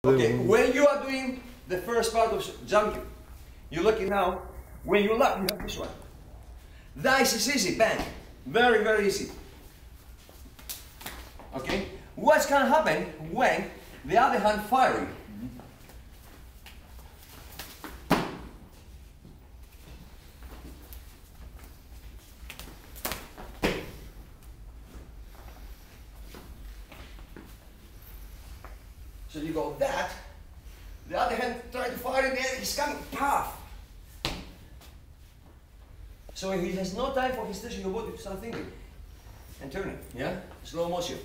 Okay, when you are doing the first part of Chum Kiu, you're looking now, when you lock, you have this one. That is easy, bang. Very, very easy. Okay? What's gonna happen when the other hand firing? So you go that, the other hand try to fire and then he's coming, paf! So he has no time for his stretching your body to start thinking and turning, yeah? Slow motion.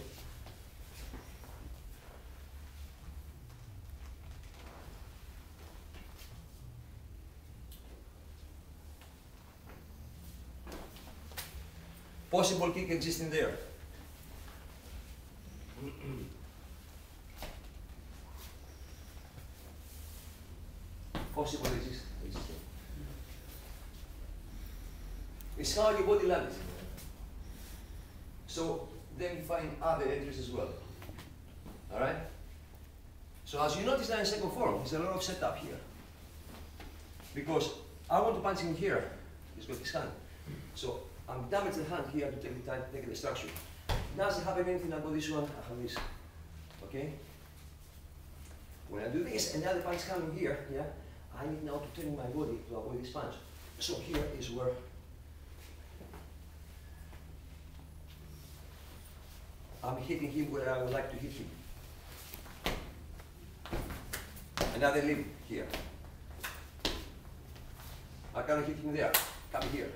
Possible kick exists in there. Possible exists. It's how your body lands. So then you find other entries as well. Alright? So as you notice now in second form, there's a lot of setup here. Because I want to punch him here. He's got his hand. So I'm damaging the hand here to take the time to take the structure. Doesn't happen anything about this one, I have this. Okay? When I do this and the other punch coming here, yeah, I need now to turn my body to avoid this punch. So here is where I'm hitting him where I would like to hit him. Another limb here. I cannot hit him there. Come here.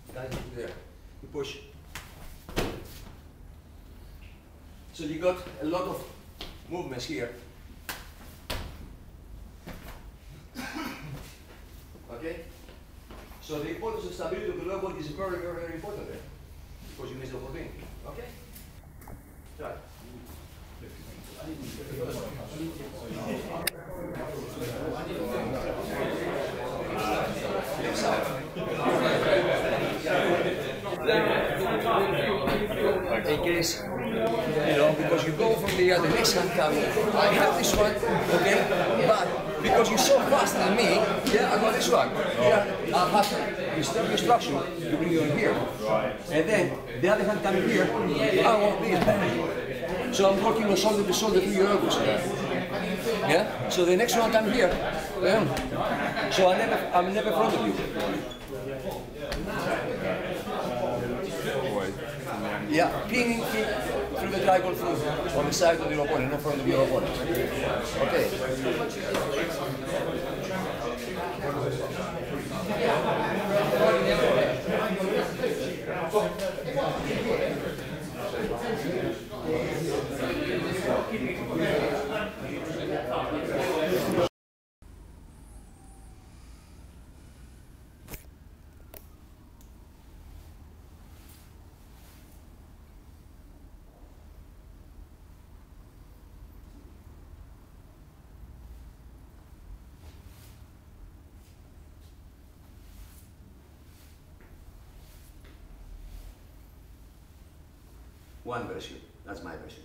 I cannot hit him there. You push. So you got a lot of movements here. Okay? So the importance of stability of the lower body is very, very, very important there. Because you miss the opportunity. Okay? Try. In case, you know, because you go from the next hand coming, I have this one, okay, but because you're so faster than me, yeah, I got this one. Yeah, I'll have to disturb your structure to bring you in here. And then the other hand coming here, I want this. So I'm working on shoulder to shoulder through your elbows. Yeah? So the next one coming here, so I'm never in front of you. Yeah, pinning through the triangle through on the side of your opponent, not in front of your opponent. Okay. One version, that's my version.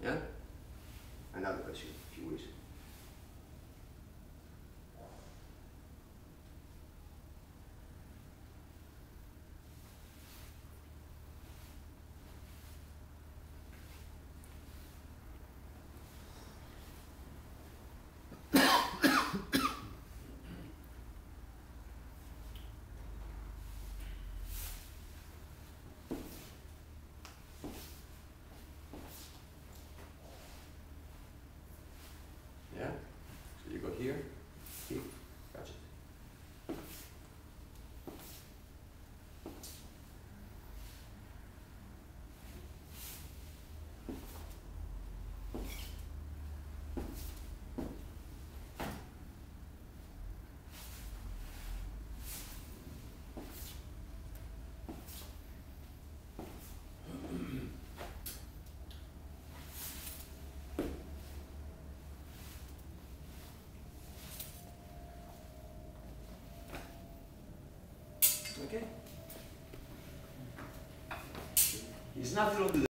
Yeah? Another version, if you wish. Okay? It's nothing wrong with